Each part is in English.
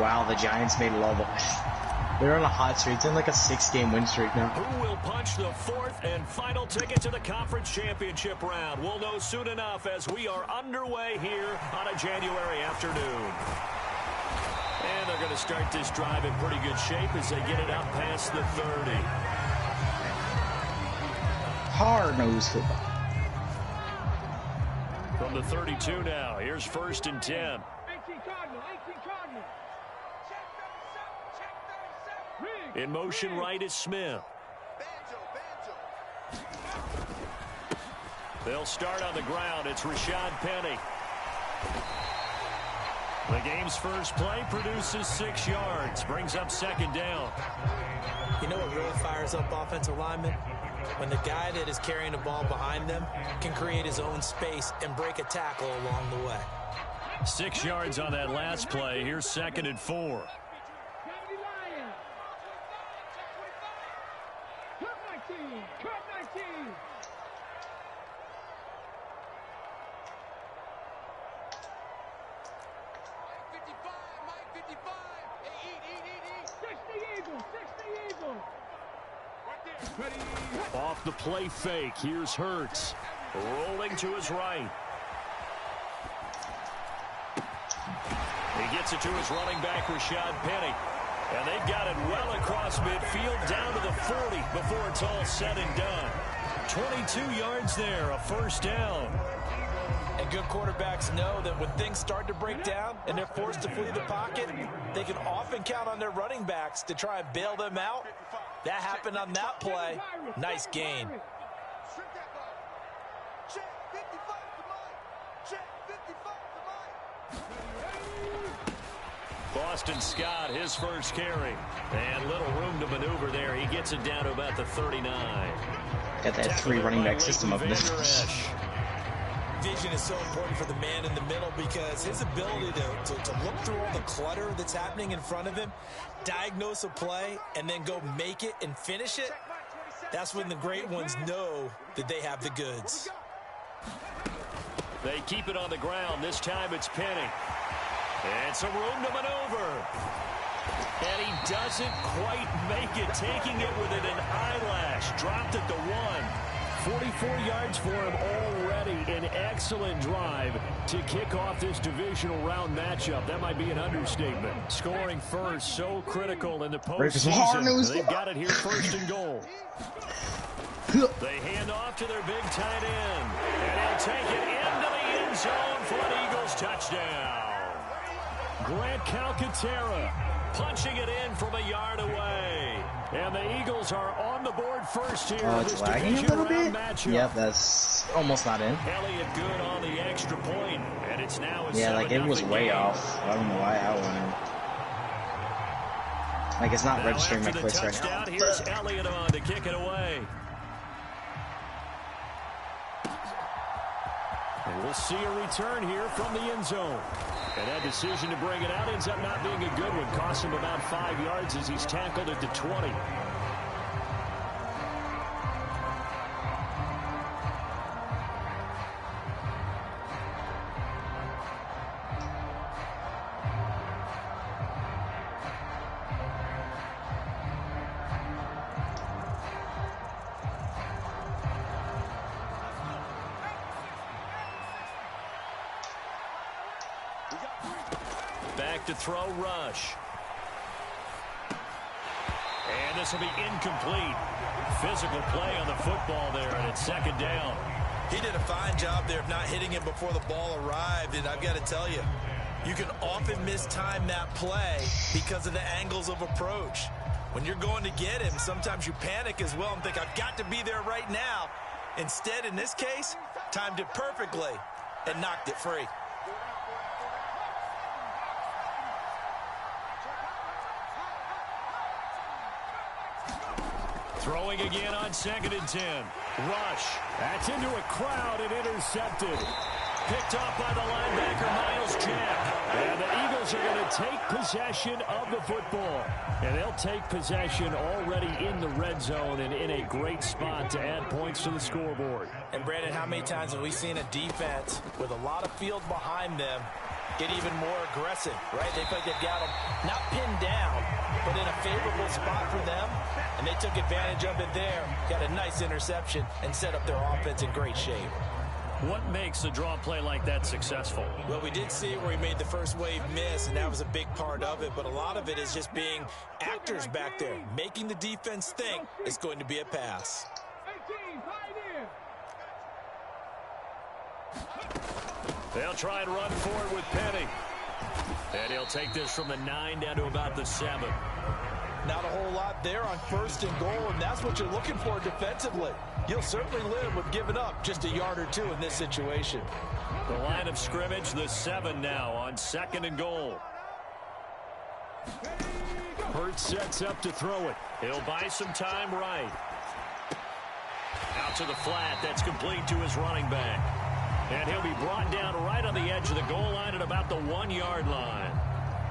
Wow, the Giants made love. They're on a hot streak. It's in like a 6-game win streak now. Who will punch the fourth and final ticket to the conference championship round? We'll know soon enough as we are underway here on a January afternoon. And they're going to start this drive in pretty good shape as they get it out past the 30. Hard-nosed football. From the 32 now, here's 1st and 10. In motion right is Smith. They'll start on the ground. It's Rashad Penny. The game's first play produces 6 yards. Brings up 2nd down. You know what really fires up offensive linemen? When the guy that is carrying the ball behind them can create his own space and break a tackle along the way. 6 yards on that last play. Here's 2nd and 4. Off the play fake, here's Hurts. Rolling to his right. He gets it to his running back, Rashad Penny. And they've got it well across midfield, down to the 40 before it's all said and done. 22 yards there, a 1st down. And good quarterbacks know that when things start to break down and they're forced to flee the pocket, they can often count on their running backs to try and bail them out. That happened on that play. Nice gain. Boston Scott, his first carry. And little room to maneuver there. He gets it down to about the 39. Got that 3 running back system up there. Vision is so important for the man in the middle because his ability to look through all the clutter that's happening in front of him, diagnose a play, and then go make it and finish it, that's when the great ones know that they have the goods. They keep it on the ground. This time it's Penny. And some room to maneuver. And he doesn't quite make it, taking it within an eyelash. Dropped at the 1. 44 yards for him already. An excellent drive to kick off this divisional round matchup. That might be an understatement. Scoring first, so critical in the postseason. They've got it here 1st and goal. They hand off to their big tight end. And he'll take it into the end zone for an Eagles touchdown. Grant Calcaterra punching it in from a yard away. And the Eagles are on the board first here. Oh, it's lagging a little bit? Yep, that's almost not in. Elliott good on the extra point, and it's now a yeah, like it was way off. I don't know why I went in. Like it's not registering my clicks right now. Here's Elliott on to kick it away. And we'll see a return here from the end zone. And that decision to bring it out ends up not being a good one. Costs him about 5 yards as he's tackled at the 20. Back to throw, Rush. And this will be incomplete. Physical play on the football there, and it's 2nd down. He did a fine job there of not hitting it before the ball arrived, and I've got to tell you, you can often mistime that play because of the angles of approach. When you're going to get him, sometimes you panic as well and think, I've got to be there right now. Instead, in this case, timed it perfectly and knocked it free. Throwing again on 2nd and 10. Rush. That's into a crowd and intercepted. Picked off by the linebacker, Miles Jack. And the Eagles are going to take possession of the football. And they'll take possession already in the red zone and in a great spot to add points to the scoreboard. And, Brandon, how many times have we seen a defense with a lot of field behind them get even more aggressive, right? They feel like they've got them not ideal spot for them, and they took advantage of it there. Got a nice interception and set up their offense in great shape. What makes a draw play like that successful? Well, we did see it where he made the first wave miss, and that was a big part of it. But a lot of it is just being actors back there, making the defense think it's going to be a pass. They'll try and run forward with Penny. And he'll take this from the 9 down to about the 7. Not a whole lot there on 1st and goal, and that's what you're looking for defensively. You'll certainly live with giving up just a yard or 2 in this situation. The line of scrimmage, the 7 now on 2nd and goal. Hurts sets up to throw it. He'll buy some time right. Out to the flat. That's complete to his running back. And he'll be brought down right on the edge of the goal line at about the 1-yard line.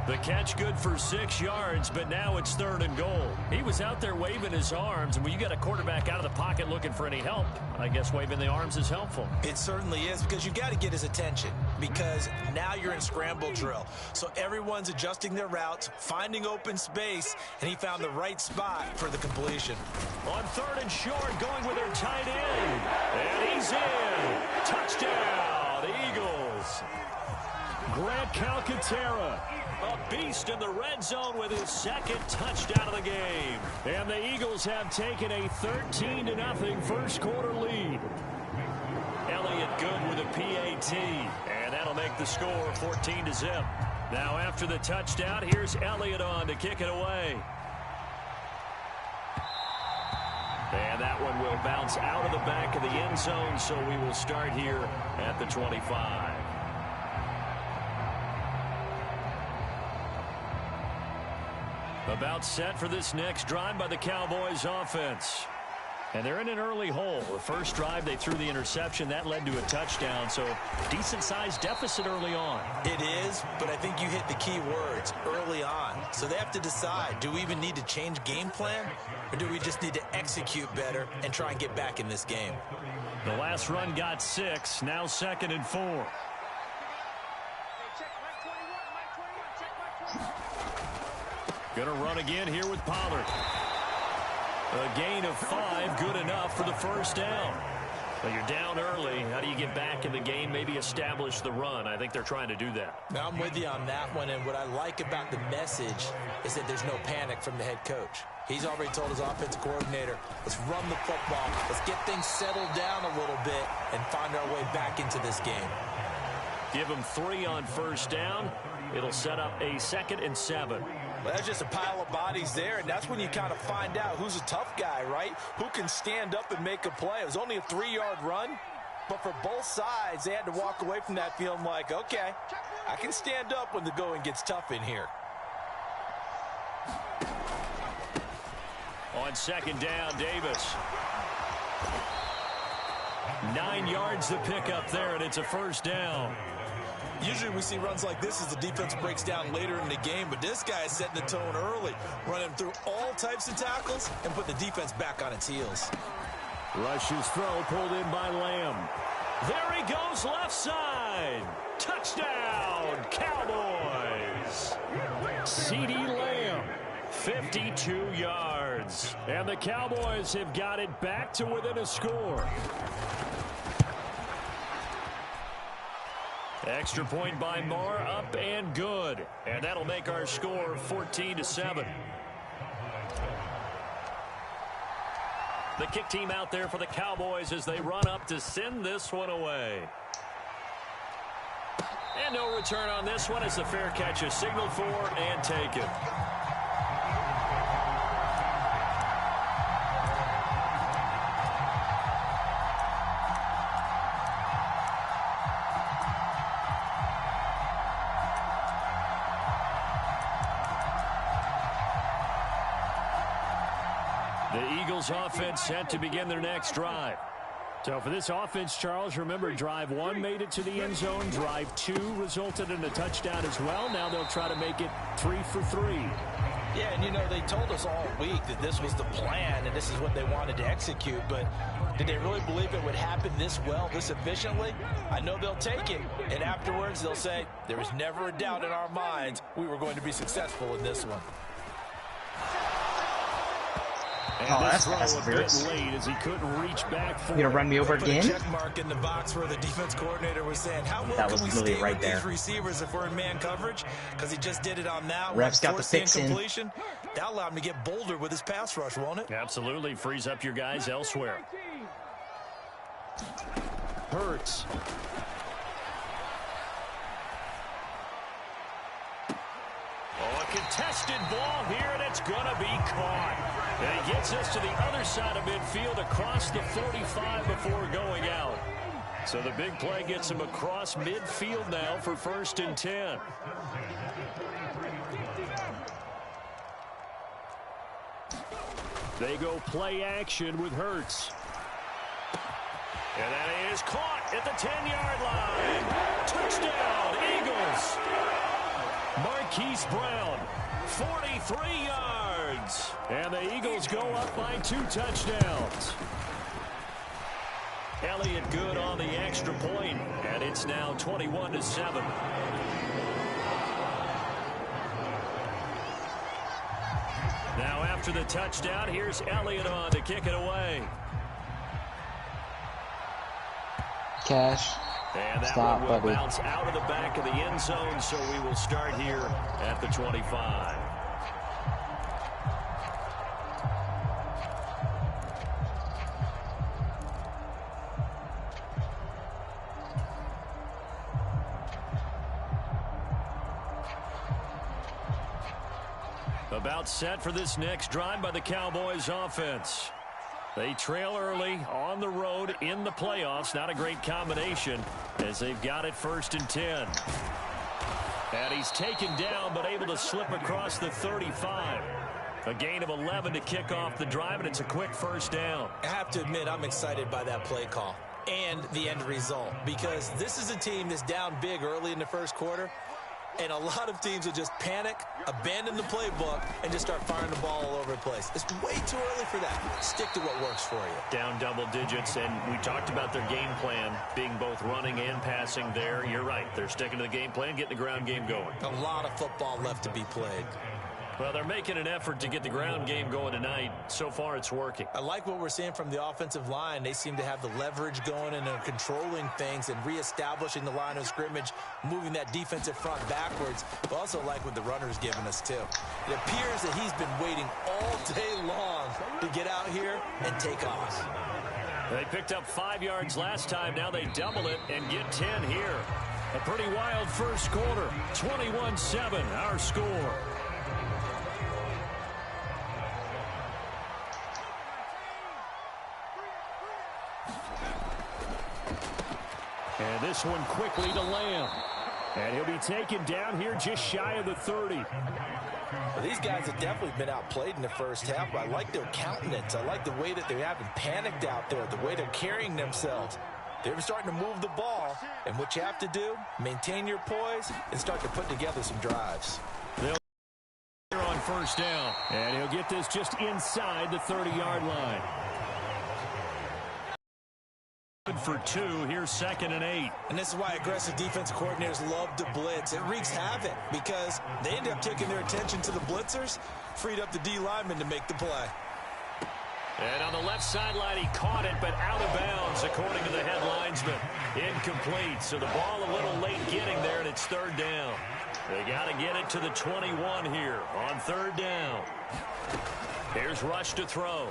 The catch good for 6 yards, but now it's 3rd and goal. He was out there waving his arms, and when you got a quarterback out of the pocket looking for any help, I guess waving the arms is helpful. It certainly is, because you got to get his attention, because now you're in scramble drill. So everyone's adjusting their routes, finding open space, and he found the right spot for the completion. On 3rd and short, going with their tight end. And he's in. Touchdown, Eagles. Grant Calcaterra, a beast in the red zone with his 2nd touchdown of the game. And the Eagles have taken a 13-0 first quarter lead. Elliott good with a PAT. And that'll make the score 14-0. Now after the touchdown, here's Elliott on to kick it away. And that one will bounce out of the back of the end zone, so we will start here at the 25. About set for this next drive by the Cowboys offense. And they're in an early hole. The first drive, they threw the interception. That led to a touchdown, so decent-sized deficit early on. It is, but I think you hit the key words, early on. So they have to decide, do we even need to change game plan, or do we just need to execute better and try and get back in this game? The last run got 6, now 2nd and 4. Going to run again here with Pollard. A gain of 5, good enough for the first down. Well, you're down early. How do you get back in the game, maybe establish the run? I think they're trying to do that. Now, I'm with you on that one, and what I like about the message is that there's no panic from the head coach. He's already told his offensive coordinator, let's run the football, let's get things settled down a little bit and find our way back into this game. Give him 3 on first down. It'll set up a 2nd and 7. Well, that's just a pile of bodies there, and that's when you kind of find out who's a tough guy, right? Who can stand up and make a play. It was only a 3-yard run, but for both sides, they had to walk away from that feeling like, okay, I can stand up when the going gets tough in here. On 2nd down, Davis. 9 yards to pick up there, and it's a first down. Usually we see runs like this as the defense breaks down later in the game, but this guy is setting the tone early, running through all types of tackles and put the defense back on its heels. Rush's throw pulled in by Lamb. There he goes left side. Touchdown, Cowboys. CeeDee Lamb, 52 yards. And the Cowboys have got it back to within a score. Extra point by Marr, up and good. And that'll make our score 14-7. The kick team out there for the Cowboys as they run up to send this one away. And no return on this one as the fair catch is signaled for and taken. The Eagles offense set to begin their next drive. So for this offense, Charles, remember drive 1 made it to the end zone. Drive 2 resulted in a touchdown as well. Now they'll try to make it 3 for 3. Yeah, and you know, they told us all week that this was the plan and this is what they wanted to execute, but did they really believe it would happen this well, this efficiently? I know they'll take it, and afterwards they'll say, there was never a doubt in our minds we were going to be successful in this one. And Oh, this that's throw fast, a bit Bruce. late as he couldn't reach back for You gonna run me over Put a again? check mark in the box where the defense coordinator was saying, how well That can was we literally stay right with there. these receivers if we're in man coverage? Because he just did it on that one. Ref's got the Forced the fix in. incompletion. That'll allow him to get bolder with his pass rush, won't it? Absolutely. Frees up your guys elsewhere. Hurts. Oh, a contested ball here, and it's going to be caught. And he gets us to the other side of midfield across the 45 before going out. So the big play gets him across midfield now for 1st and 10. They go play action with Hurts. And that is caught at the 10-yard line. Touchdown, Eagles. Marquise Brown, 43 yards. And the Eagles go up by 2 touchdowns. Elliott good on the extra point, and it's now 21-7. Now after the touchdown, here's Elliott on to kick it away. Cash. And that Stop, one will buddy. bounce out of the back of the end zone, so we will start here at the 25. About set for this next drive by the Cowboys offense. They trail early on the road in the playoffs. Not a great combination as they've got it 1st and 10. And he's taken down but able to slip across the 35. A gain of 11 to kick off the drive, and it's a quick 1st down. I have to admit, I'm excited by that play call and the end result, because this is a team that's down big early in the 1st quarter, and a lot of teams will just panic, abandon the playbook, and just start firing the ball all over the place. It's way too early for that. Stick to what works for you. Down double digits, and we talked about their game plan being both running and passing there. You're right. They're sticking to the game plan, getting the ground game going. A lot of football left to be played. Well, they're making an effort to get the ground game going tonight. So far, it's working. I like what we're seeing from the offensive line. They seem to have the leverage going, and they're controlling things and reestablishing the line of scrimmage, moving that defensive front backwards. But also like what the runner's giving us, too. It appears that he's been waiting all day long to get out here and take off. They picked up 5 yards last time. Now they double it and get 10 here. A pretty wild 1st quarter. 21-7, our score. And this one quickly to Lamb. And he'll be taken down here just shy of the 30. Well, these guys have definitely been outplayed in the 1st half, but I like their countenance. I like the way that they haven't panicked out there, the way they're carrying themselves. They're starting to move the ball, and what you have to do, maintain your poise and start to put together some drives. They'll on 1st down, and he'll get this just inside the 30-yard line. For 2, here's 2nd and 8. And this is why aggressive defensive coordinators love to blitz. It wreaks havoc because they end up taking their attention to the blitzers, freed up the D lineman to make the play. And on the left sideline, he caught it, but out of bounds, according to the head linesman. Incomplete, so the ball a little late getting there, and it's 3rd down. They got to get it to the 21 here on 3rd down. Here's Rush to throw.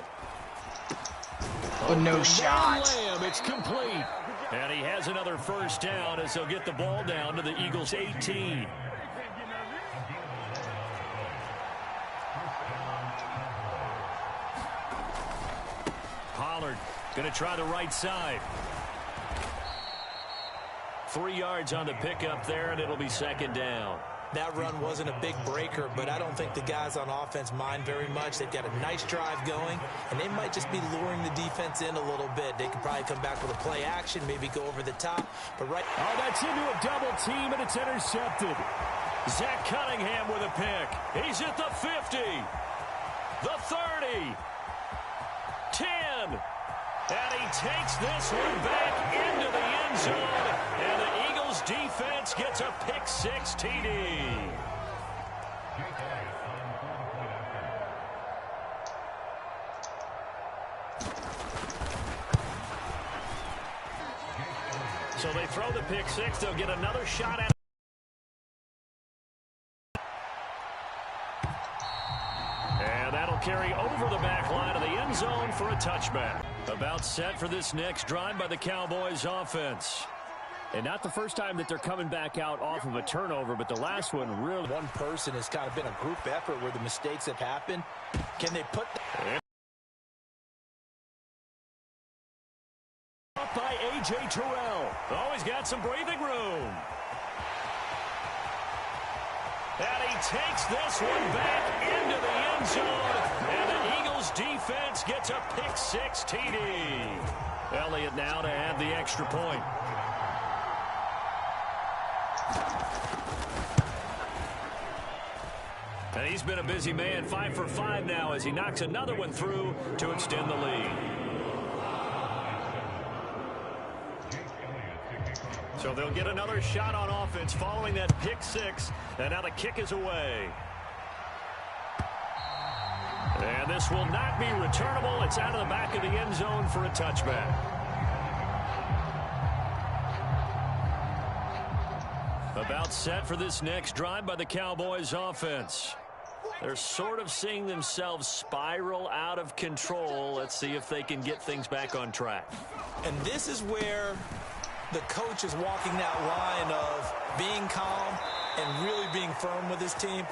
Oh, no shot. Lamb, it's complete. And he has another 1st down as he'll get the ball down to the Eagles' 18. Pollard going to try the right side. 3 yards on the pickup there, and it'll be 2nd down. That run wasn't a big breaker, but I don't think the guys on offense mind very much. They've got a nice drive going, and they might just be luring the defense in a little bit. They could probably come back with a play action, maybe go over the top. But right. Oh, that's into a double team, and it's intercepted. Zach Cunningham with a pick. He's at the 50, the 30, 10. And he takes this one back into the end zone. And the Eagles defense gets a pick-6 TD. So they throw the pick six. They'll get another shot at it. And that'll carry over the back line of the end zone for a touchback. About set for this next drive by the Cowboys offense. And not the first time that they're coming back out off of a turnover, but the last one really. One person has kind of been a group effort where the mistakes have happened. Can they put up by A.J. Terrell. Oh, he's got some breathing room. And he takes this one back into the end zone. And the Eagles defense gets a pick six TD. Elliott now to add the extra point. And he's been a busy man, 5 for 5 now as he knocks another one through to extend the lead. So they'll get another shot on offense following that pick six. And now the kick is away. And this will not be returnable. It's out of the back of the end zone for a touchback. About set for this next drive by the Cowboys offense. They're sort of seeing themselves spiral out of control. Let's see if they can get things back on track. And this is where the coach is walking that line of being calm and really being firm with his team.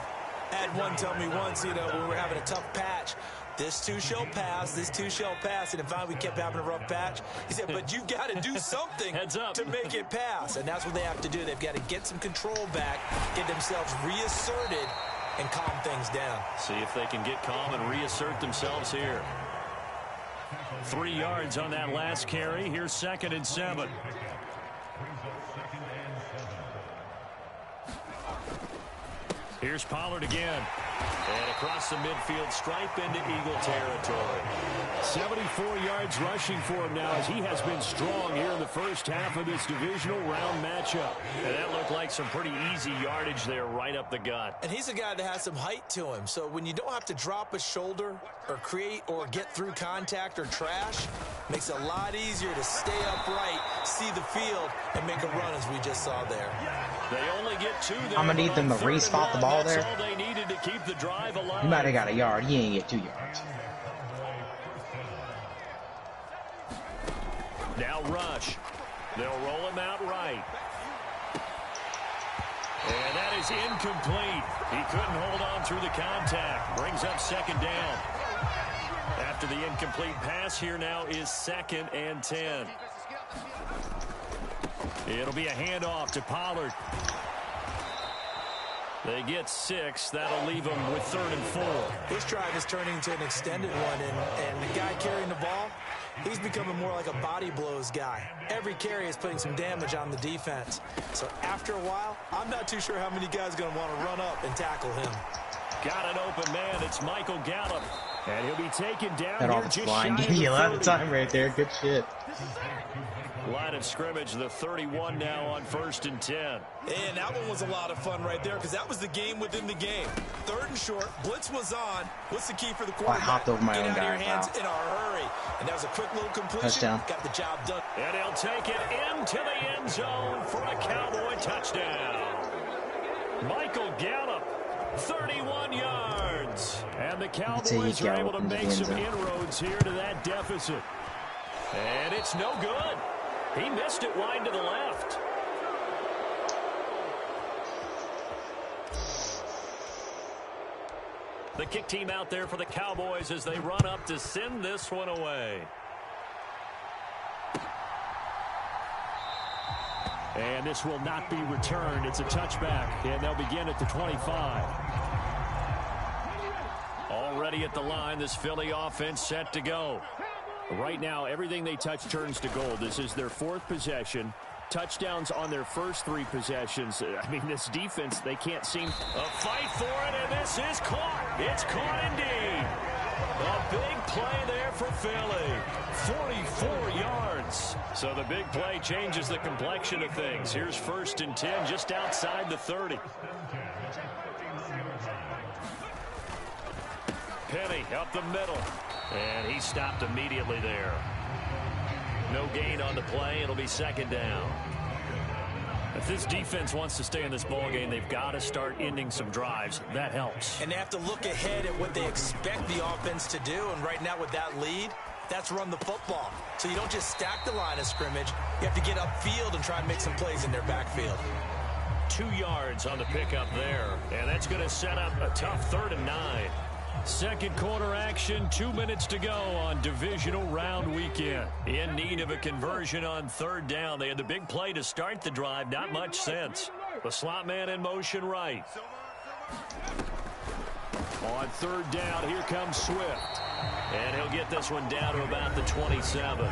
I had one tell me once, when we were having a tough patch, this too shall pass, this too shall pass. And if finally we kept having a rough patch, he said, but you've got to do something to make it pass. And that's what they have to do. They've got to get some control back, get themselves reasserted, and calm things down. See if they can get calm and reassert themselves here. 3 yards on that last carry. Here's 2nd and 7. Here's Pollard again. And across the midfield stripe into Eagle territory. 74 yards rushing for him now as he has been strong here in the first half of this divisional round matchup. And that looked like some pretty easy yardage there right up the gut. And he's a guy that has some height to him. So when you don't have to drop a shoulder or create or get through contact or trash, makes it a lot easier to stay upright, see the field, and make a run as we just saw there. They only get 2 there. I'm going to need them to re-spot the ball there. That's all they needed to keep the drive alive. He might have got a yard. He ain't get 2 yards. Now rush. They'll roll him out right. And that is incomplete. He couldn't hold on through the contact. Brings up 2nd down. After the incomplete pass, here now is 2nd and 10. It'll be a handoff to Pollard. They get 6. That'll leave them with 3rd and 4. This drive is turning into an extended one, and the guy carrying the ball, he's becoming more like a body blows guy. Every carry is putting some damage on the defense. So after a while, I'm not too sure how many guys are going to want to run up and tackle him. Got an open man. It's Michael Gallup. And he'll be taken down that here just line. shy Give you a lot of the time right there. Good shit. Line of scrimmage, the 31 now on 1st and 10. And that one was a lot of fun right there because that was the game within the game. 3rd and short, blitz was on. What's the key for the quarterback? I hopped over my own guy. Get out of your hands in a hurry. And that was a quick little completion. Touchdown. Got the job done. And he'll take it into the end zone for a Cowboy touchdown. Michael Gallup, 31 yards. And the Cowboys are able to make some inroads here to that deficit. And it's no good. He missed it wide to the left. The kick team out there for the Cowboys as they run up to send this one away. And this will not be returned. It's a touchback, and they'll begin at the 25. Already at the line, this Philly offense set to go. Right now, everything they touch turns to gold. This is their 4th possession. Touchdowns on their first 3 possessions. I mean, this defense, they can't seem... A fight for it, and this is caught. It's caught indeed. A big play there for Philly. 44 yards. So the big play changes the complexion of things. Here's 1st and 10 just outside the 30. Penny up the middle. And he stopped immediately there. No gain on the play. It'll be 2nd down. If this defense wants to stay in this ball game, they've got to start ending some drives. That helps. And they have to look ahead at what they expect the offense to do. And right now with that lead, that's run the football. So you don't just stack the line of scrimmage. You have to get upfield and try and make some plays in their backfield. 2 yards on the pickup there. And that's going to set up a tough 3rd and 9. Second quarter action, 2 minutes to go on divisional round weekend. In need of a conversion on 3rd down. They had the big play to start the drive. Not much sense. The slot man in motion right. On 3rd down, here comes Swift. And he'll get this one down to about the 27.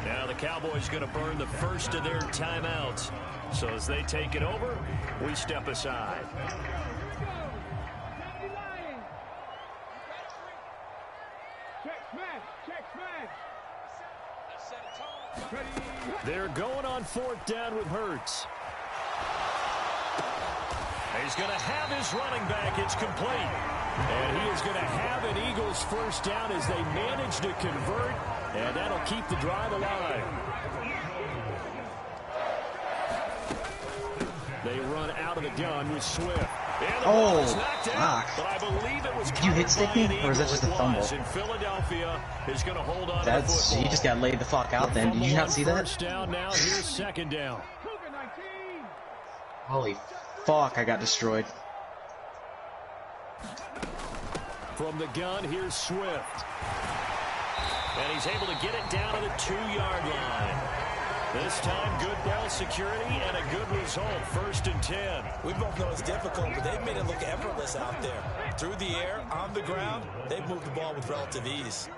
Now the Cowboys going to burn the first of their timeouts. So as they take it over, we step aside. They're going on 4th down with Hurts. He's going to have his running back. It's complete. And he is going to have an Eagles first down as they manage to convert. And that'll keep the drive alive. They run out of the gun with Swift. Oh, fuck. But I believe it was Did you hit stick me, or is that just a fumble? And Philadelphia is going to hold on That's, to the football. he just got laid the fuck out then. Did you not see that? First down now, here's 2nd down. Holy fuck, I got destroyed. From the gun, here's Swift. And he's able to get it down to the 2-yard line. This time, good ball security and a good result. 1st and 10. We both know it's difficult, but they've made it look effortless out there. Through the air, on the ground, they've moved the ball with relative ease.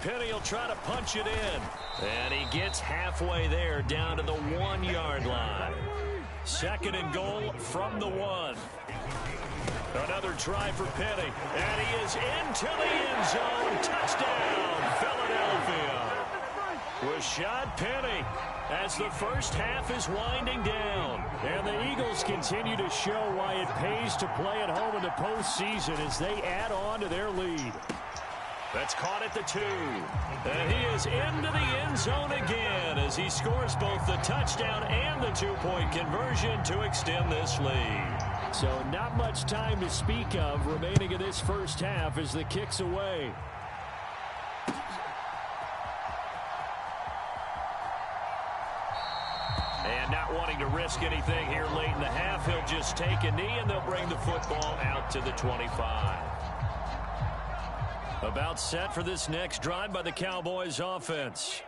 Penny will try to punch it in. And he gets halfway there down to the 1-yard line. 2nd and goal from the 1. Another try for Penny. And he is into the end zone. Touchdown, Philadelphia. Rashad Penny as the first half is winding down. And the Eagles continue to show why it pays to play at home in the postseason as they add on to their lead. That's caught at the 2. And he is into the end zone again as he scores both the touchdown and the 2-point conversion to extend this lead. So not much time to speak of remaining in this first half as the kick's away. And not wanting to risk anything here late in the half, he'll just take a knee and they'll bring the football out to the 25. About set for this next drive by the Cowboys offense.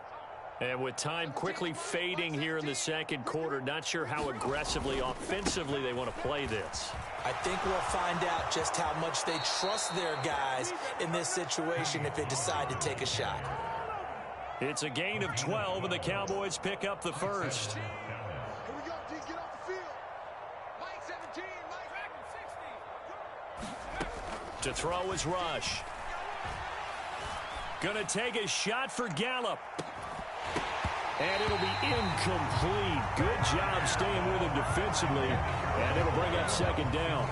And with time quickly fading here in the second quarter, not sure how aggressively, offensively they want to play this. I think we'll find out just how much they trust their guys in this situation if they decide to take a shot. It's a gain of 12, and the Cowboys pick up the first. Here we go, D, get off the field. Mike 17, Mike 60. To throw is Rush. Going to take a shot for Gallup. And it'll be incomplete. Good job staying with him defensively. And it'll bring up 2nd down.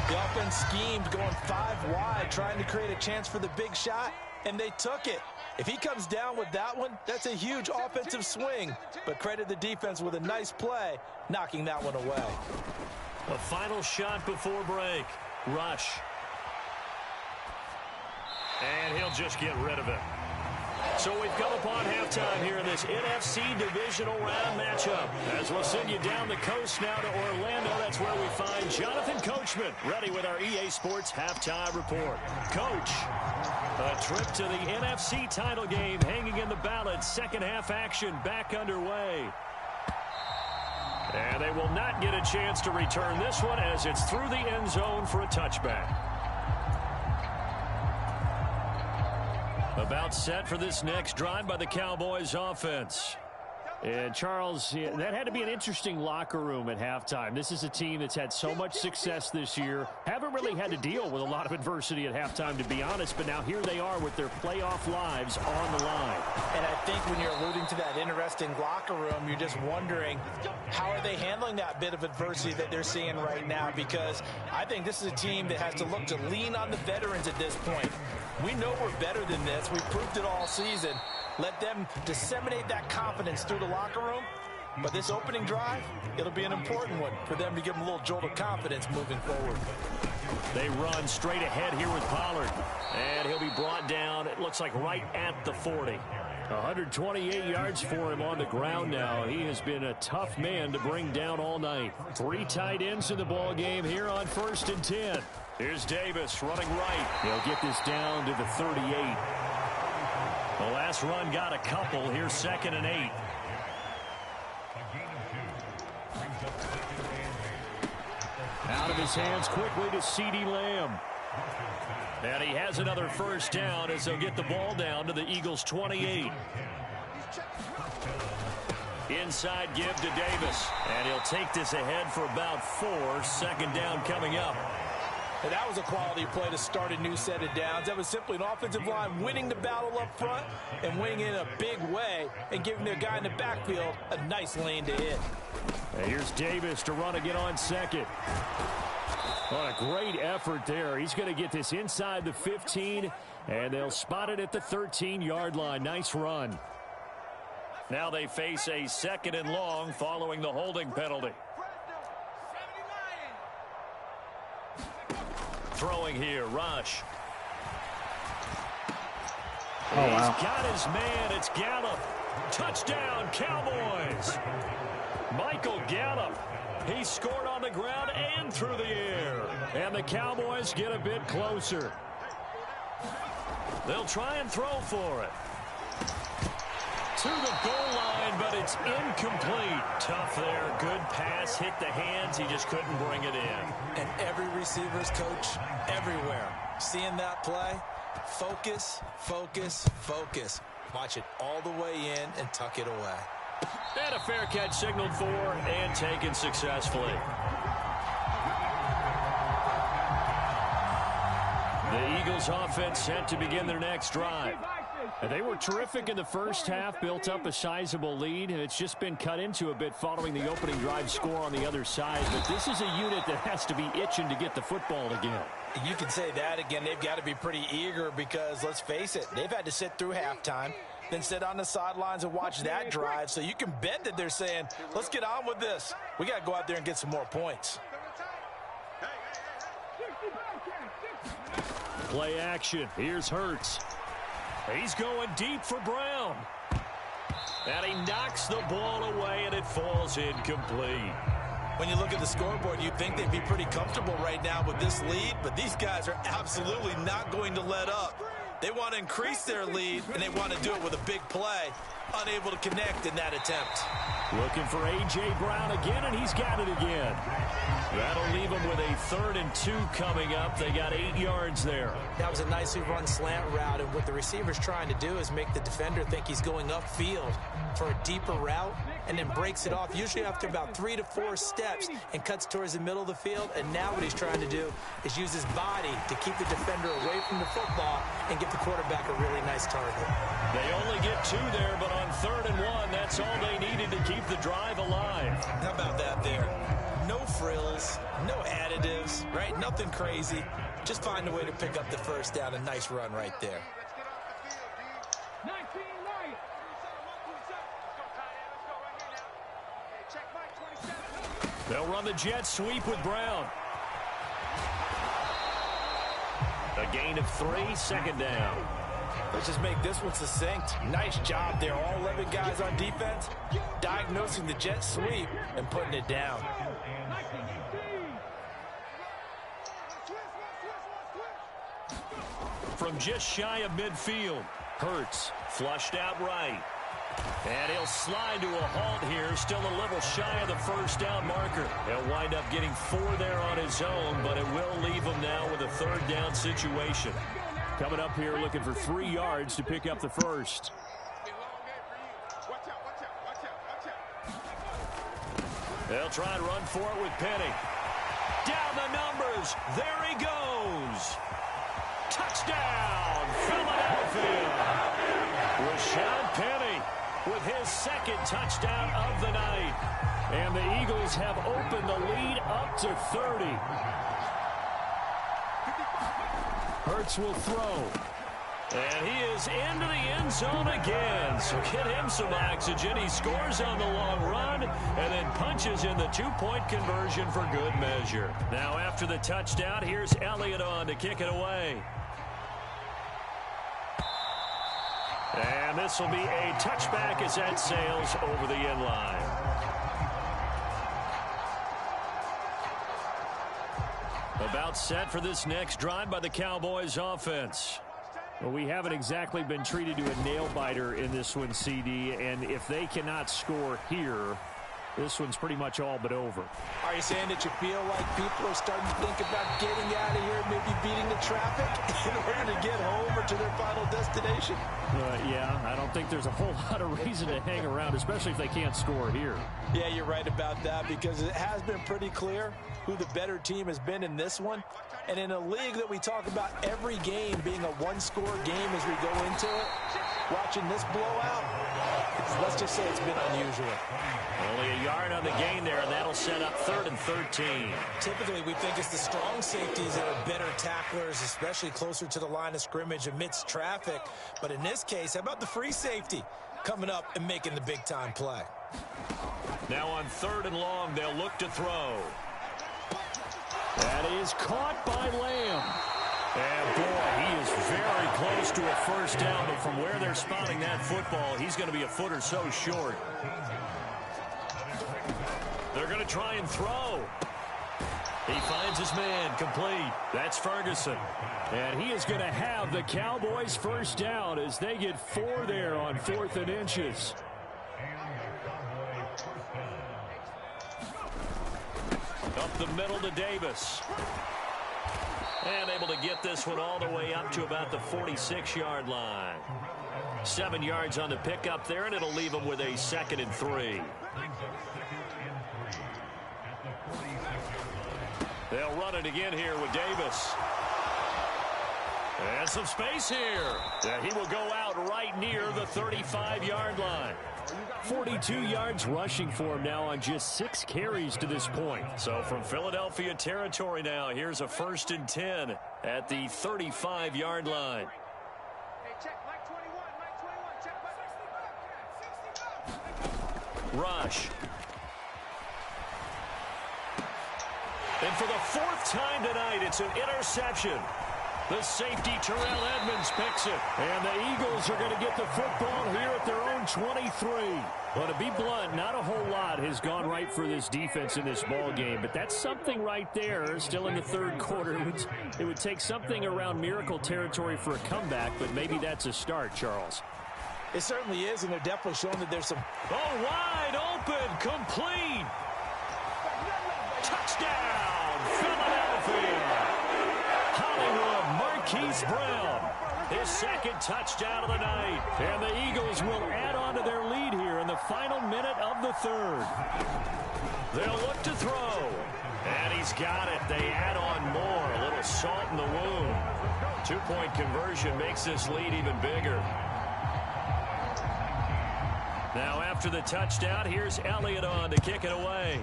The offense schemed going 5 wide, trying to create a chance for the big shot, and they took it. If he comes down with that one, that's a huge offensive swing. But credit the defense with a nice play, knocking that one away. A final shot before break. Rush. And he'll just get rid of it. So we've come upon halftime here in this NFC Divisional Round matchup. As we'll send you down the coast now to Orlando, that's where we find Jonathan Coachman, ready with our EA Sports Halftime Report. Coach, a trip to the NFC title game hanging in the balance. Second half action back underway. And they will not get a chance to return this one as it's through the end zone for a touchback. About set for this next drive by the Cowboys offense. And, Charles, that had to be an interesting locker room at halftime. This is a team that's had so much success this year. Haven't really had to deal with a lot of adversity at halftime, to be honest. But now here they are with their playoff lives on the line. And I think when you're alluding to that interesting locker room, you're just wondering how are they handling that bit of adversity that they're seeing right now? Because I think this is a team that has to look to lean on the veterans at this point. We know we're better than this. We've proved it all season. Let them disseminate that confidence through the locker room. But this opening drive, it'll be an important one for them to give them a little jolt of confidence moving forward. They run straight ahead here with Pollard. And he'll be brought down, it looks like, right at the 40. 128 yards for him on the ground now. He has been a tough man to bring down all night. 3 tight ends in the ball game here on 1st and 10. Here's Davis running right. He'll get this down to the 38. The last run got a couple. Here's 2nd and 8. Out of his hands quickly to CeeDee Lamb. And he has another first down as they'll get the ball down to the Eagles' 28. Inside give to Davis. And he'll take this ahead for about 4. 2nd down coming up. And that was a quality play to start a new set of downs. That was simply an offensive line winning the battle up front and winning in a big way and giving their guy in the backfield a nice lane to hit. And here's Davis to run again on 2nd. What a great effort there. He's going to get this inside the 15, and they'll spot it at the 13-yard line. Nice run. Now they face a 2nd and long following the holding penalty. Throwing here, Rush. Oh, wow. He's got his man. It's Gallup. Touchdown, Cowboys. Michael Gallup. He scored on the ground and through the air. And the Cowboys get a bit closer. They'll try and throw for it. To the goal line, but it's incomplete. Tough there. Good pass. Hit the hands. He just couldn't bring it in. And every receiver's coach everywhere. Seeing that play, focus, focus, focus. Watch it all the way in and tuck it away. And a fair catch signaled for and taken successfully. The Eagles offense set to begin their next drive. And they were terrific in the first half, built up a sizable lead, and it's just been cut into a bit following the opening drive score on the other side. But this is a unit that has to be itching to get the football again. You can say that again. They've got to be pretty eager because, let's face it, they've had to sit through halftime, then sit on the sidelines and watch that drive. So you can bet that they're saying, let's get on with this. We got to go out there and get some more points. Play action. Here's Hurts. He's going deep for Brown. And he knocks the ball away, and it falls incomplete. When you look at the scoreboard, you'd think they'd be pretty comfortable right now with this lead, but these guys are absolutely not going to let up. They want to increase their lead, and they want to do it with a big play. Unable to connect in that attempt. Looking for A.J. Brown again, and he's got it again. That'll leave them with a 3rd and 2 coming up. They got 8 yards there. That was a nicely run slant route, and what the receiver's trying to do is make the defender think he's going upfield for a deeper route and then breaks it off, usually after about 3 to 4 steps, and cuts towards the middle of the field. And now what he's trying to do is use his body to keep the defender away from the football and give the quarterback a really nice target. They only get 2 there, but on 3rd and 1, that's all they needed to keep the drive alive. How about that there? No frills, no additives, right? Nothing crazy. Just find a way to pick up the first down. A nice run right there. They'll run the jet sweep with Brown. A gain of 3, 2nd down. Let's just make this one succinct. Nice job there. All 11 guys on defense diagnosing the jet sweep and putting it down. From just shy of midfield, Hurts flushed out right. And he'll slide to a halt here, still a little shy of the first down marker. He'll wind up getting 4 there on his own, but it will leave him now with a 3rd down situation. Coming up here looking for 3 yards to pick up the first. They'll try and run for it with Penny. Down the numbers. There he goes. Touchdown, Philadelphia. Rashad Penny with his second touchdown of the night. And the Eagles have opened the lead up to 30. Hurts will throw. And he is into the end zone again. So get him some oxygen. He scores on the long run and then punches in the two-point conversion for good measure. Now after the touchdown, here's Elliott on to kick it away. And this will be a touchback as that sails over the end line. About set for this next drive by the Cowboys offense. Well, we haven't exactly been treated to a nail-biter in this one, CD, and if they cannot score here, this one's pretty much all but over. Are you saying that you feel like people are starting to think about getting out of here, maybe beating the traffic in order to get home or to their final destination? Yeah, I don't think there's a whole lot of reason to hang around, especially if they can't score here. Yeah, you're right about that because it has been pretty clear who the better team has been in this one. And in a league that we talk about every game being a one-score game as we go into it, watching this blowout, let's just say it's been unusual. Only a yard on the gain there, and that'll set up 3rd and 13. Typically, we think it's the strong safeties that are better tacklers, especially closer to the line of scrimmage amidst traffic. But in this case, how about the free safety coming up and making the big-time play? Now on 3rd and long, they'll look to throw. That is caught by Lamb. And boy, he is very close to a first down, but from where they're spotting that football, he's going to be a foot or so short. They're going to try and throw. He finds his man, complete. That's Ferguson. And he is going to have the Cowboys first down as they get 4 there on 4th and inches. Up the middle to Davis. And able to get this one all the way up to about the 46-yard line. 7 yards on the pickup there, and it'll leave them with a 2nd and 3. They'll run it again here with Davis. And some space here. And he will go out right near the 35-yard line. 42 yards rushing for him now on just 6 carries to this point. So from Philadelphia territory now, here's a 1st and 10 at the 35-yard line. Rush. And for the 4th time tonight, it's an interception. The safety, Terrell Edmonds, picks it. And the Eagles are going to get the football here at their own 23. Well, to be blunt, not a whole lot has gone right for this defense in this ball game, but that's something right there. Still in the 3rd quarter. It would take something around miracle territory for a comeback, but maybe that's a start, Charles. It certainly is, and they're definitely showing that there's some... Oh, wide open, complete. Touchdown, Philadelphia. Hollywood, Marquise Brown, his 2nd touchdown of the night. And the Eagles will add on to their lead here in the final minute of the 3rd. They'll look to throw. And he's got it. They add on more. A little salt in the wound. 2-point conversion makes this lead even bigger. Now after the touchdown, here's Elliott on to kick it away.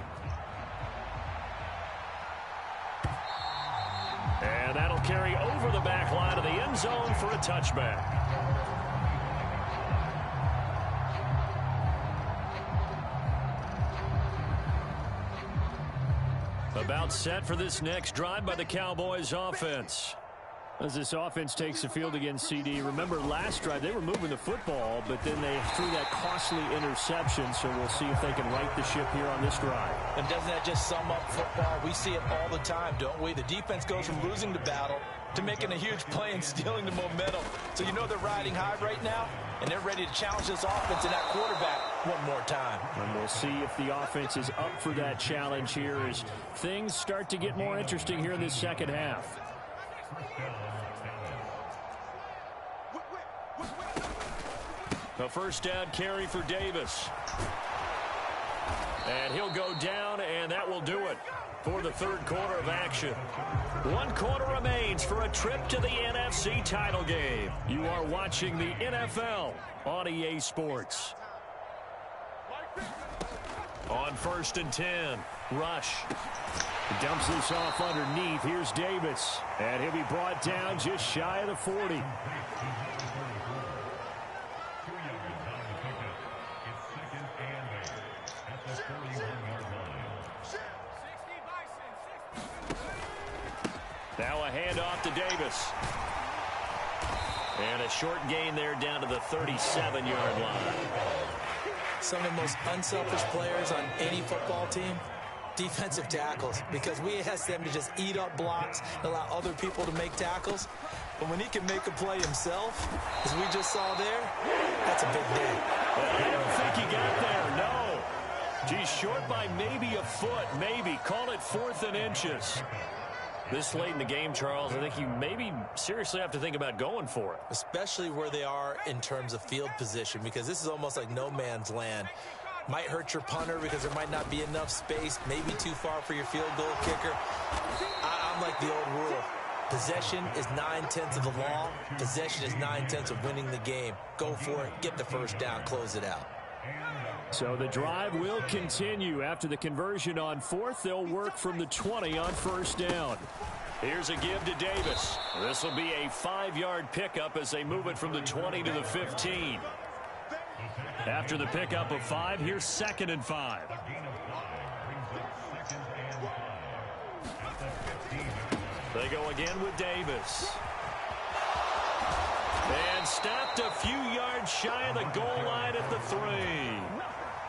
And that'll carry over the back line of the end zone for a touchback. About set for this next drive by the Cowboys offense. As this offense takes the field against CD, remember last drive they were moving the football, but then they threw that costly interception, so we'll see if they can right the ship here on this drive. And doesn't that just sum up football? We see it all the time, don't we? The defense goes from losing the battle to making a huge play and stealing the momentum. So you know they're riding high right now, and they're ready to challenge this offense and that quarterback one more time. And we'll see if the offense is up for that challenge here as things start to get more interesting here in this second half. A first down carry for Davis. And he'll go down, and that will do it for the third quarter of action. 1 quarter remains for a trip to the NFC title game. You are watching the NFL on EA Sports. On 1st and 10, Rush. Dumps this off underneath. Here's Davis. And he'll be brought down just shy of the 40. Now a handoff to Davis. And a short gain there down to the 37-yard line. Some of the most unselfish players on any football team, defensive tackles, because we ask them to just eat up blocks, allow other people to make tackles. But when he can make a play himself, as we just saw there, that's a big day. I don't think he got there, no. He's short by maybe a foot, maybe. Call it 4th and inches. This late in the game, Charles, I think you maybe seriously have to think about going for it. Especially where they are in terms of field position, because this is almost like no man's land. Might hurt your punter because there might not be enough space, maybe too far for your field goal kicker. I'm like the old rule. Possession is 9/10 of the law. Possession is 9/10 of winning the game. Go for it, get the first down, close it out. So the drive will continue. After the conversion on 4th, they'll work from the 20 on 1st down. Here's a give to Davis. This will be a 5-yard pickup as they move it from the 20 to the 15. After the pickup of 5, here's 2nd and 5. They go again with Davis. And stopped a few yards shy of the goal line at the 3.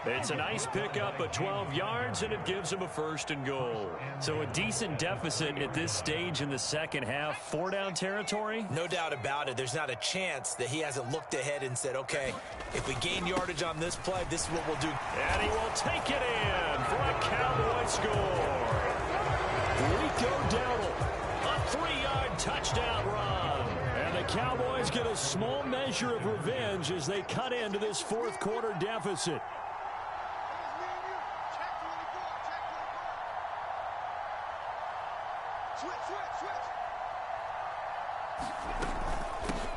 It's a nice pickup of 12 yards, and it gives him a 1st and goal. So a decent deficit at this stage in the second half. 4-down territory? No doubt about it. There's not a chance that he hasn't looked ahead and said, okay, if we gain yardage on this play, this is what we'll do. And he will take it in for a Cowboy score. Rico Dowdle, a 3-yard touchdown run. And the Cowboys get a small measure of revenge as they cut into this 4th quarter deficit.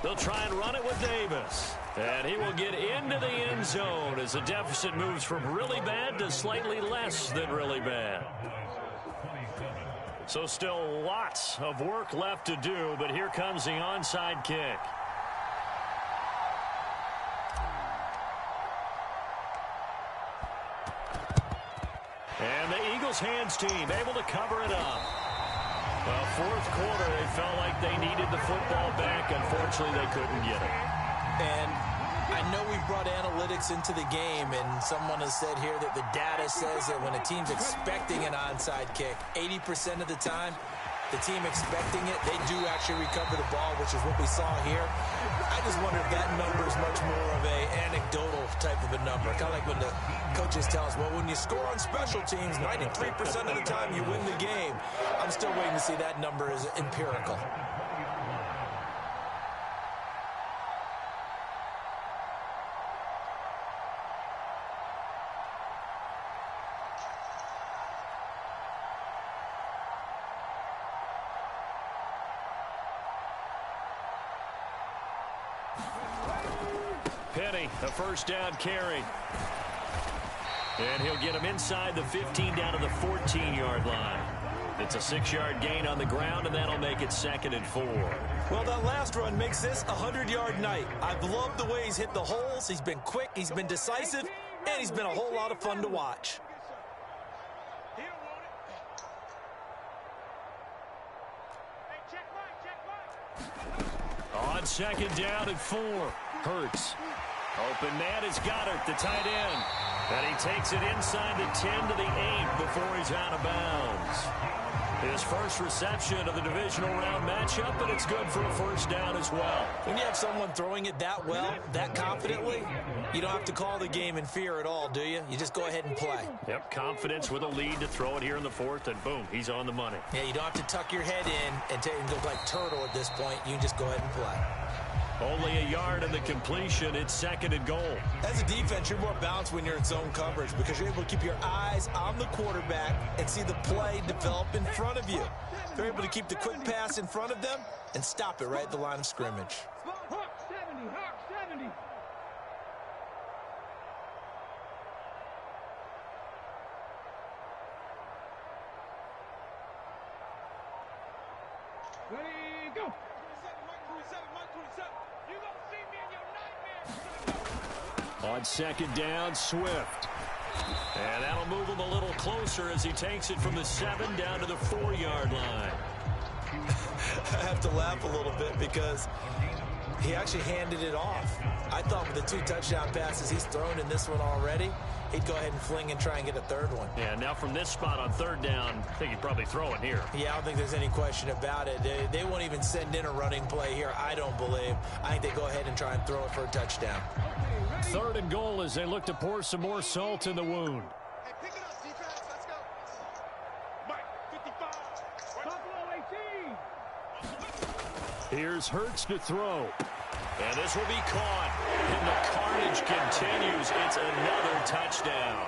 They'll try and run it with Davis. And he will get into the end zone as the deficit moves from really bad to slightly less than really bad. So still lots of work left to do, but here comes the onside kick. And the Eagles hands team able to cover it up. Well, 4th quarter, they felt like they needed the football back. Unfortunately, they couldn't get it. And I know we've brought analytics into the game, and someone has said here that the data says that when a team's expecting an onside kick, 80% of the time, the team expecting it, they do actually recover the ball, which is what we saw here. I just wonder if that number is much more of a anecdotal type of a number. Kind of like when the coaches tell us, well, when you score on special teams, 93% of the time you win the game. I'm still waiting to see that number is empirical. A 1st down carry. And he'll get him inside the 15 down to the 14-yard line. It's a 6-yard gain on the ground, and that'll make it 2nd and 4. Well, that last run makes this a 100-yard night. I've loved the way he's hit the holes. He's been quick, he's been decisive, and he's been a whole lot of fun to watch. On 2nd down and 4. Hurts. Open man is Goddard, the tight end. And he takes it inside the 10 to the 8 before he's out of bounds. His first reception of the divisional round matchup, but it's good for a 1st down as well. When you have someone throwing it that well, that confidently, you don't have to call the game in fear at all, do you? You just go ahead and play. Yep, confidence with a lead to throw it here in the 4th, and boom, he's on the money. Yeah, you don't have to tuck your head in and go like turtle at this point. You just go ahead and play. Only a yard in the completion. It's 2nd and goal. As a defense, you're more balanced when you're in zone coverage because you're able to keep your eyes on the quarterback and see the play develop in front of you. They're able to keep the quick pass in front of them and stop it right at the line of scrimmage. Hawk 70, Hawk 70. Ready, go. 27, Mike 27. You gonna see me in your nightmares. On 2nd down, Swift. And that'll move him a little closer as he takes it from the 7 down to the 4-yard line. I have to laugh a little bit because he actually handed it off. I thought with the 2 touchdown passes he's thrown in this one already, he'd go ahead and fling and try and get a 3rd one. Yeah, now from this spot on 3rd down, I think he'd probably throw it here. Yeah, I don't think there's any question about it. They won't even send in a running play here, I don't believe. I think they go ahead and try and throw it for a touchdown. 3rd and goal as they look to pour some more salt in the wound. Hey, pick it up, defense. Let's go. Mike 55. Buffalo 18. Here's Hurts to throw. And this will be caught. And the carnage continues. It's another touchdown.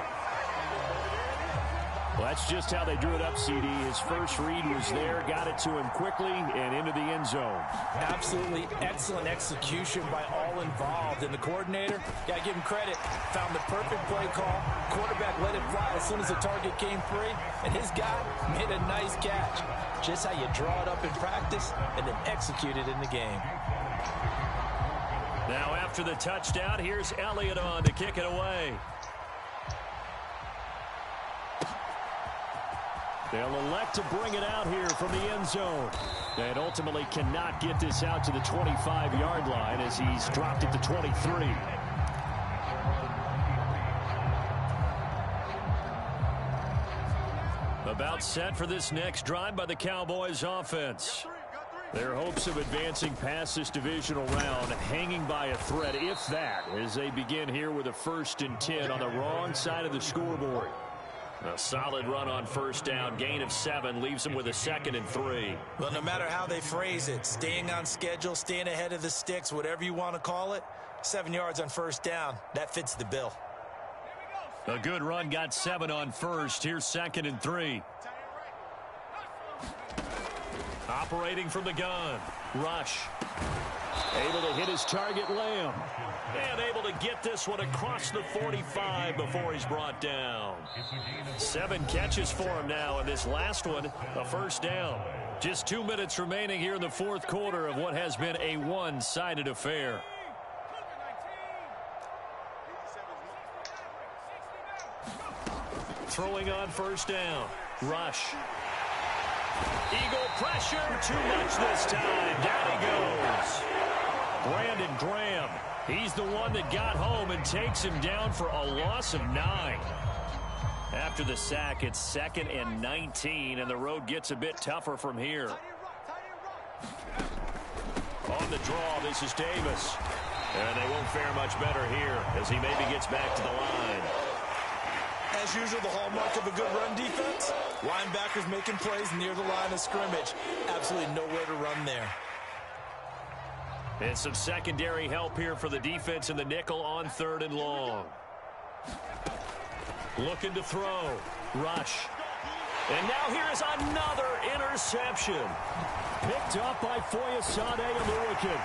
Well, that's just how they drew it up, CD. His first read was there, got it to him quickly, and into the end zone. Absolutely excellent execution by all involved. And the coordinator, got to give him credit, found the perfect play call. Quarterback let it fly as soon as the target came free. And his guy made a nice catch. Just how you draw it up in practice and then execute it in the game. Now after the touchdown, here's Elliott on to kick it away. They'll elect to bring it out here from the end zone. And ultimately cannot get this out to the 25-yard line as he's dropped it to 23. About set for this next drive by the Cowboys offense. Their hopes of advancing past this divisional round hanging by a thread, if that, as they begin here with a 1st and 10 on the wrong side of the scoreboard. A solid run on 1st down, gain of 7, leaves them with a 2nd and 3. Well, no matter how they phrase it, staying on schedule, staying ahead of the sticks, whatever you want to call it, 7 yards on 1st down, that fits the bill. A good run, got 7 on 1st. Here's 2nd and 3. Operating from the gun. Rush. Able to hit his target, Lamb. And able to get this one across the 45 before he's brought down. 7 catches for him now, and this last one, a 1st down. Just 2 minutes remaining here in the 4th quarter of what has been a one-sided affair. Throwing on 1st down. Rush. Eagle pressure, too much this time. Down he goes. Brandon Graham, he's the one that got home and takes him down for a loss of 9. After the sack, it's 2nd and 19, and the road gets a bit tougher from here. On the draw, this is Davis. And they won't fare much better here as he maybe gets back to the line. As usual, the hallmark of a good run defense, linebackers making plays near the line of scrimmage. Absolutely nowhere to run there. And some secondary help here for the defense in the nickel on 3rd and long. Looking to throw. Rush. And now here is another interception. Picked up by Foyesade Aluakin.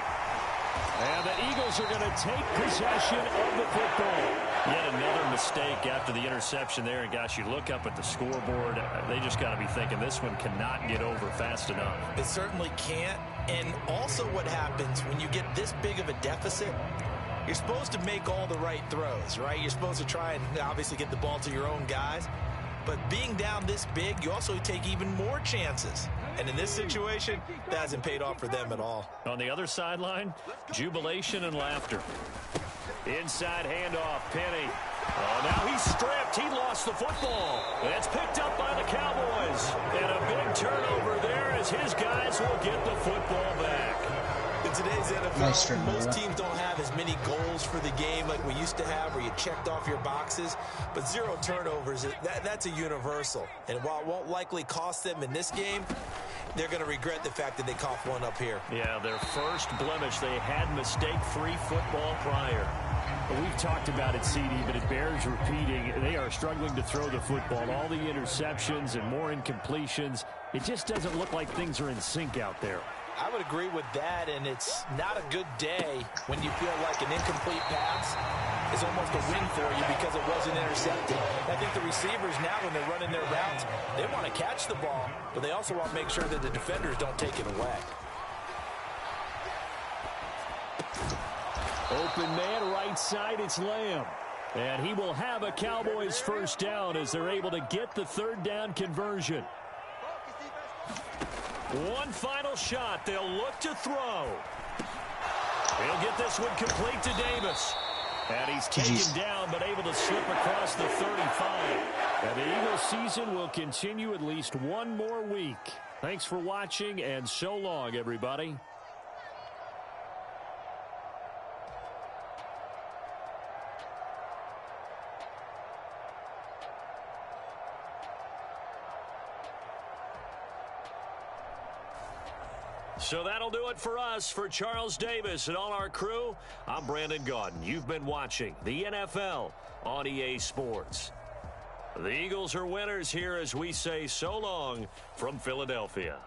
And the Eagles are going to take possession of the football. Yet another mistake after the interception there. And gosh, you look up at the scoreboard, they just got to be thinking this one cannot get over fast enough. It certainly can't. And also what happens when you get this big of a deficit, you're supposed to make all the right throws, right? You're supposed to try and obviously get the ball to your own guys. But being down this big, you also take even more chances. And in this situation, that hasn't paid off for them at all. On the other sideline, jubilation and laughter. Inside handoff, Penny. Oh, now he's stripped. He lost the football. That's picked up by the Cowboys. And a big turnover there as his guys will get the football back. In today's NFL, most teams don't have as many goals for the game like we used to have where you checked off your boxes. But 0 turnovers, that's a universal. And while it won't likely cost them in this game, they're going to regret the fact that they coughed one up here. Yeah, their first blemish. They had mistake-free football prior. Well, we've talked about it, CD, but it bears repeating. They are struggling to throw the football. All the interceptions and more incompletions. It just doesn't look like things are in sync out there. I would agree with that, and it's not a good day when you feel like an incomplete pass is almost a win for you because it wasn't intercepted. I think the receivers now, when they're running their routes, they want to catch the ball, but they also want to make sure that the defenders don't take it away. Open man, right side, it's Lamb. And he will have a Cowboys first down as they're able to get the third down conversion. One final shot. They'll look to throw. He'll get this one complete to Davis. And he's taken down, but able to slip across the 35. And the Eagles season will continue at least one more week. Thanks for watching, and so long, everybody. So that'll do it for us. For Charles Davis and all our crew, I'm Brandon Gaudin. You've been watching the NFL on EA Sports. The Eagles are winners here as we say so long from Philadelphia.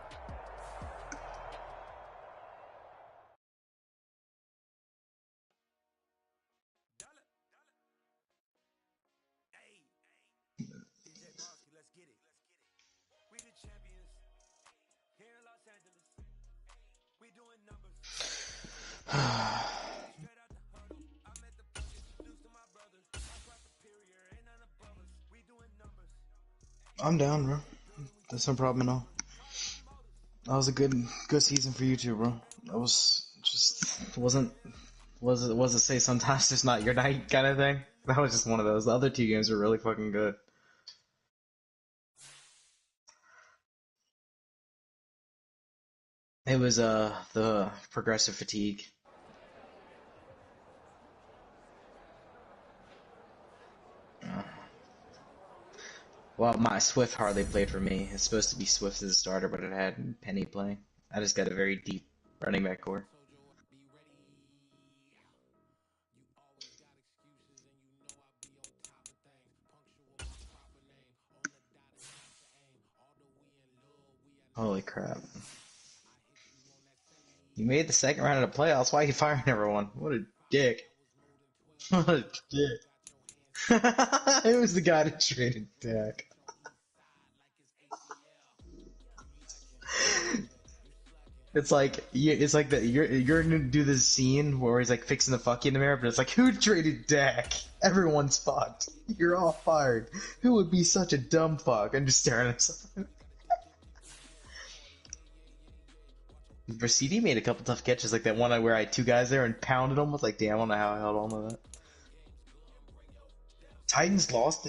I'm down, bro. That's no problem at all. That was a good season for you too, bro. That was just wasn't it say sometimes it's not your night kind of thing. That was just one of those. The other two games were really fucking good. It was the progressive fatigue. Well, my Swift hardly played for me. It's supposed to be Swift as a starter, but it had Penny playing. I just got a very deep running back core. Holy crap. You made the second round of the playoffs. Why are you firing everyone? What a dick. What a dick. It was the guy that traded Dak. It's like you're gonna do this scene where he's like fixing the fuck in the mirror, but it's like, who traded Dak? Everyone's fucked. You're all fired. Who would be such a dumb fuck? I'm just staring at something. CD made a couple tough catches, like that one where I had two guys there and pounded them. I was like, damn, I don't know how I held on to that. Titans lost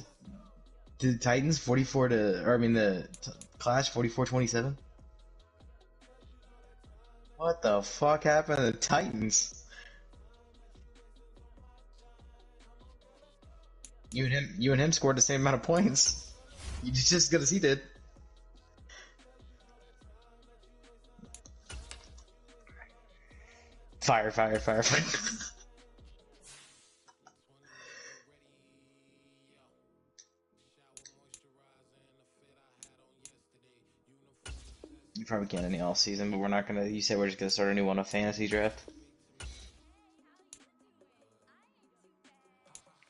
to the Titans 44 to, or I mean the Clash 44-27. What the fuck happened to the Titans? You and him scored the same amount of points. You just as good as he did. Fire. You probably can't any all season, but we're not gonna. You said we're just gonna start a new one of fantasy draft.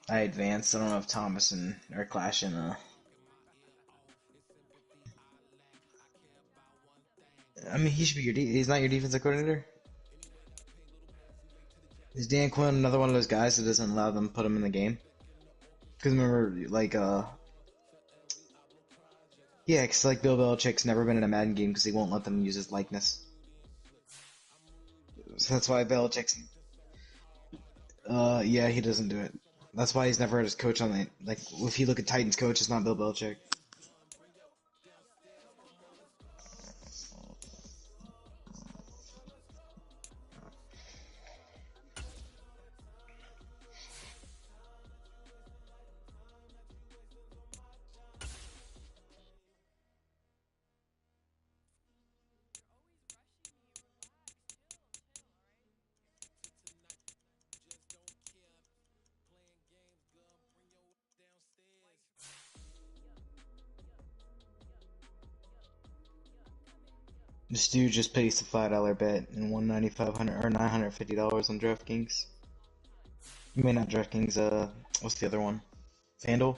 I advanced. I don't know if Thomas and are clashing. I mean, he should be your. He's not your defensive coordinator. Is Dan Quinn another one of those guys that doesn't allow them to put him in the game? Because remember, like, yeah, because like Bill Belichick's never been in a Madden game because he won't let them use his likeness. So that's why Belichick's. Yeah, he doesn't do it. That's why he's never had his coach on the. Like, if you look at Titans coach, it's not Bill Belichick. This dude just placed a $5 bet and won $9,500 or $950 on DraftKings. You may not DraftKings. What's the other one? FanDuel.